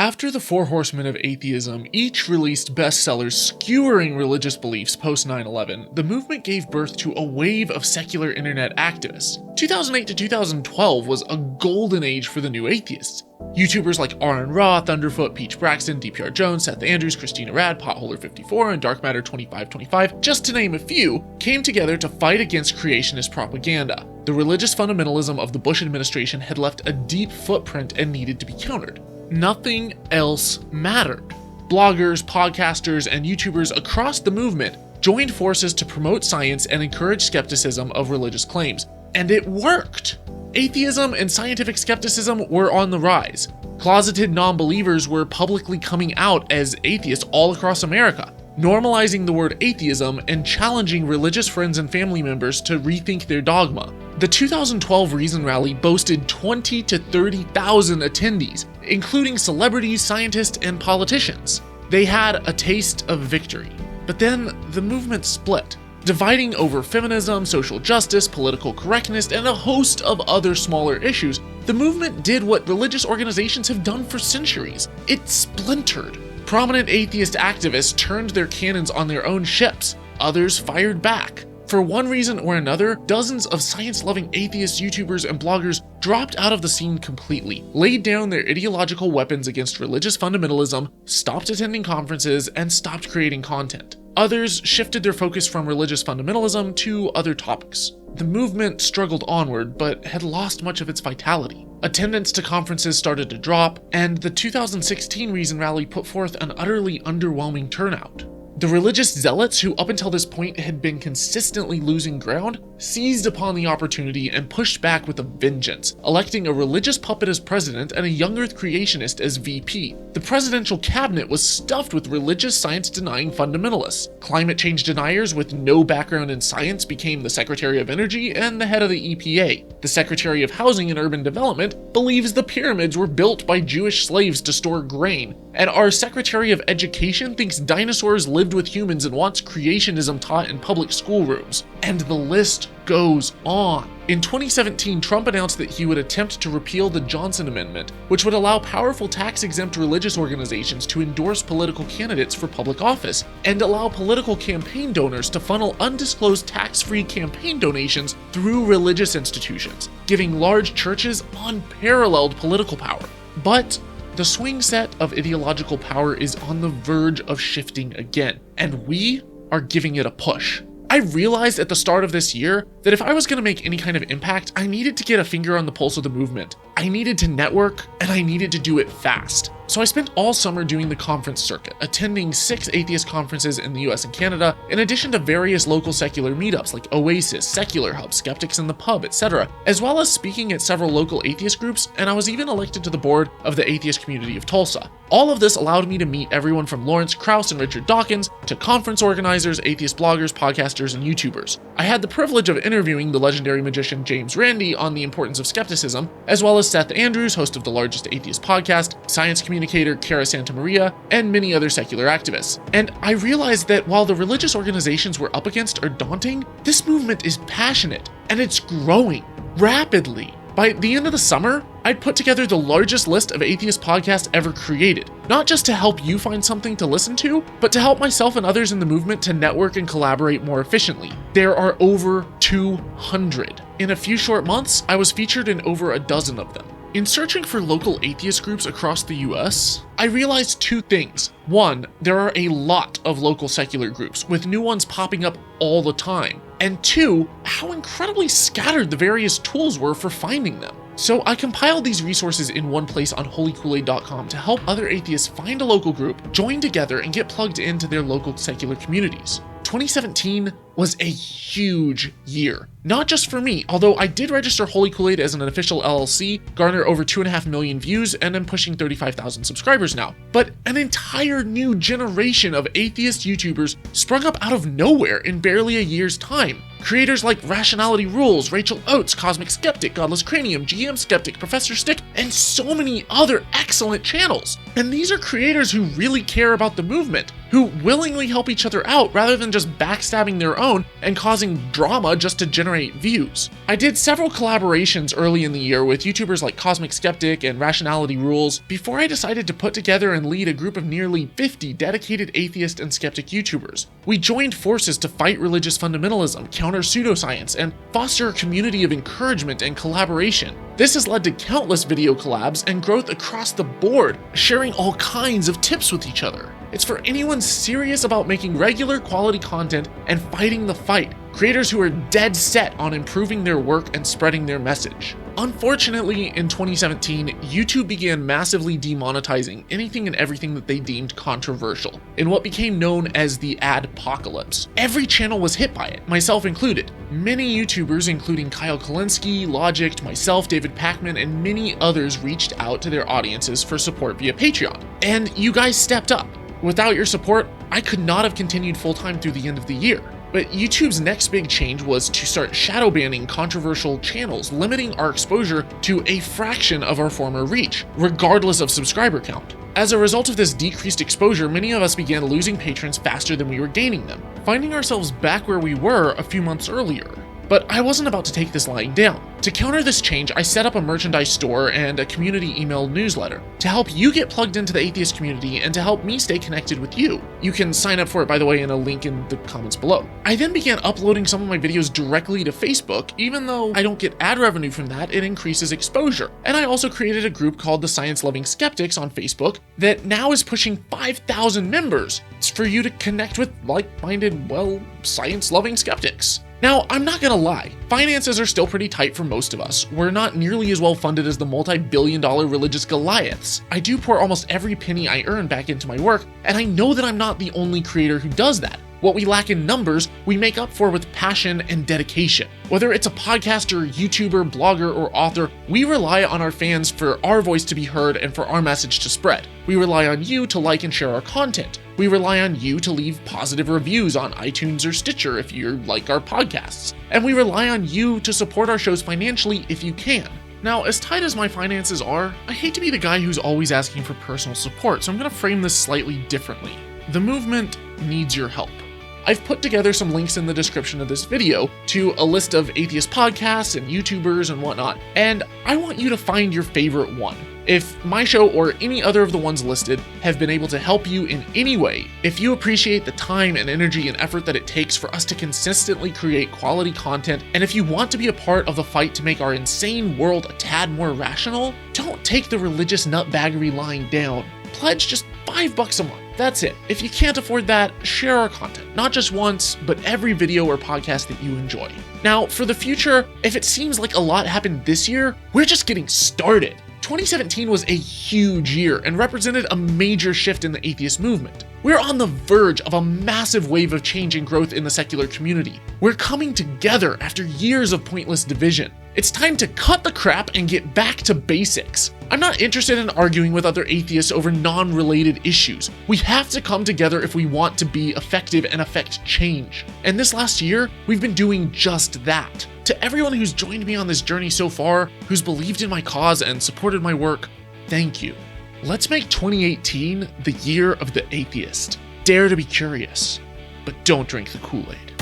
After the Four Horsemen of Atheism each released bestsellers skewering religious beliefs post 9/11, the movement gave birth to a wave of secular internet activists. 2008 to 2012 was a golden age for the new atheists. YouTubers like Aaron Ra, Thunderfoot, Peach Braxton, DPR Jones, Seth Andrews, Christina Rad, Potholder54, and Dark Matter 2525, just to name a few, came together to fight against creationist propaganda. The religious fundamentalism of the Bush administration had left a deep footprint and needed to be countered. Nothing else mattered. Bloggers, podcasters, and YouTubers across the movement joined forces to promote science and encourage skepticism of religious claims. And it worked! Atheism and scientific skepticism were on the rise. Closeted non-believers were publicly coming out as atheists all across America, normalizing the word atheism and challenging religious friends and family members to rethink their dogma. The 2012 Reason Rally boasted 20 to 30,000 attendees, including celebrities, scientists, and politicians. They had a taste of victory. But then the movement split, dividing over feminism, social justice, political correctness, and a host of other smaller issues. The movement did what religious organizations have done for centuries. It splintered. Prominent atheist activists turned their cannons on their own ships. Others fired back. For one reason or another, dozens of science-loving atheist YouTubers and bloggers dropped out of the scene completely, laid down their ideological weapons against religious fundamentalism, stopped attending conferences, and stopped creating content. Others shifted their focus from religious fundamentalism to other topics. The movement struggled onward, but had lost much of its vitality. Attendance to conferences started to drop, and the 2016 Reason Rally put forth an utterly underwhelming turnout. The religious zealots, who up until this point had been consistently losing ground, seized upon the opportunity and pushed back with a vengeance, electing a religious puppet as president and a young earth creationist as VP. The presidential cabinet was stuffed with religious science-denying fundamentalists. Climate change deniers with no background in science became the Secretary of Energy and the head of the EPA. The Secretary of Housing and Urban Development believes the pyramids were built by Jewish slaves to store grain, and our Secretary of Education thinks dinosaurs lived with humans and wants creationism taught in public schoolrooms. And the list goes on. In 2017, Trump announced that he would attempt to repeal the Johnson Amendment, which would allow powerful tax-exempt religious organizations to endorse political candidates for public office, and allow political campaign donors to funnel undisclosed tax-free campaign donations through religious institutions, giving large churches unparalleled political power. But the swing set of ideological power is on the verge of shifting again, and we are giving it a push. I realized at the start of this year that if I was going to make any kind of impact, I needed to get a finger on the pulse of the movement. I needed to network, and I needed to do it fast. So I spent all summer doing the conference circuit, attending 6 atheist conferences in the US and Canada, in addition to various local secular meetups like Oasis, Secular Hub, Skeptics in the Pub, etc., as well as speaking at several local atheist groups, and I was even elected to the board of the atheist community of Tulsa. All of this allowed me to meet everyone from Lawrence Krauss and Richard Dawkins to conference organizers, atheist bloggers, podcasters, and YouTubers. I had the privilege of interviewing the legendary magician James Randi on the importance of skepticism, as well as Seth Andrews, host of the largest atheist podcast, science communicator Cara Santamaria, and many other secular activists. And I realized that while the religious organizations we're up against are daunting, this movement is passionate, and it's growing rapidly. By the end of the summer, I'd put together the largest list of atheist podcasts ever created, not just to help you find something to listen to, but to help myself and others in the movement to network and collaborate more efficiently. There are over 200. In a few short months, I was featured in over a dozen of them. In searching for local atheist groups across the US, I realized 2 things. 1, there are a lot of local secular groups, with new ones popping up all the time. And 2, how incredibly scattered the various tools were for finding them. So I compiled these resources in one place on holykoolaid.com to help other atheists find a local group, join together, and get plugged into their local secular communities. 2017 was a huge year. Not just for me, although I did register Holy Koolaid as an official LLC, garner over 2.5 million views, and I'm pushing 35,000 subscribers now. But an entire new generation of atheist YouTubers sprung up out of nowhere in barely a year's time. Creators like Rationality Rules, Rachel Oates, Cosmic Skeptic, Godless Cranium, GM Skeptic, Professor Stick, and so many other excellent channels. And these are creators who really care about the movement, who willingly help each other out rather than just backstabbing their own and causing drama just to generate views. I did several collaborations early in the year with YouTubers like Cosmic Skeptic and Rationality Rules before I decided to put together and lead a group of nearly 50 dedicated atheist and skeptic YouTubers. We joined forces to fight religious fundamentalism, counter pseudoscience, and foster a community of encouragement and collaboration. This has led to countless video collabs and growth across the board, sharing all kinds of tips with each other. It's for anyone serious about making regular quality content and fighting the fight, creators who are dead set on improving their work and spreading their message. Unfortunately, in 2017, YouTube began massively demonetizing anything and everything that they deemed controversial, in what became known as the adpocalypse. Every channel was hit by it, myself included. Many YouTubers, including Kyle Kalinske, Logic, myself, David Pakman, and many others reached out to their audiences for support via Patreon. And you guys stepped up. Without your support, I could not have continued full-time through the end of the year. But YouTube's next big change was to start shadow banning controversial channels, limiting our exposure to a fraction of our former reach, regardless of subscriber count. As a result of this decreased exposure, many of us began losing patrons faster than we were gaining them, finding ourselves back where we were a few months earlier. But I wasn't about to take this lying down. To counter this change, I set up a merchandise store and a community email newsletter to help you get plugged into the atheist community and to help me stay connected with you. You can sign up for it, by the way, in a link in the comments below. I then began uploading some of my videos directly to Facebook. Even though I don't get ad revenue from that, it increases exposure. And I also created a group called the Science Loving Skeptics on Facebook that now is pushing 5,000 members. It's for you to connect with like-minded, well, science-loving skeptics. Now, I'm not gonna lie, finances are still pretty tight for most of us. We're not nearly as well funded as the multi-billion-dollar religious Goliaths. I do pour almost every penny I earn back into my work, and I know that I'm not the only creator who does that. What we lack in numbers, we make up for with passion and dedication. Whether it's a podcaster, YouTuber, blogger, or author, we rely on our fans for our voice to be heard and for our message to spread. We rely on you to like and share our content. We rely on you to leave positive reviews on iTunes or Stitcher if you like our podcasts. And we rely on you to support our shows financially if you can. Now, as tight as my finances are, I hate to be the guy who's always asking for personal support, so I'm gonna frame this slightly differently. The movement needs your help. I've put together some links in the description of this video to a list of atheist podcasts and YouTubers and whatnot, and I want you to find your favorite one. If my show or any other of the ones listed have been able to help you in any way, if you appreciate the time and energy and effort that it takes for us to consistently create quality content, and if you want to be a part of the fight to make our insane world a tad more rational, don't take the religious nutbaggery lying down. Pledge just $5 a month. That's it. If you can't afford that, share our content, not just once, but every video or podcast that you enjoy. Now, for the future, if it seems like a lot happened this year, we're just getting started. 2017 was a huge year and represented a major shift in the atheist movement. We're on the verge of a massive wave of change and growth in the secular community. We're coming together after years of pointless division. It's time to cut the crap and get back to basics. I'm not interested in arguing with other atheists over non-related issues. We have to come together if we want to be effective and affect change. And this last year, we've been doing just that. To everyone who's joined me on this journey so far, who's believed in my cause and supported my work, thank you. Let's make 2018 the year of the atheist. Dare to be curious, but don't drink the Kool-Aid.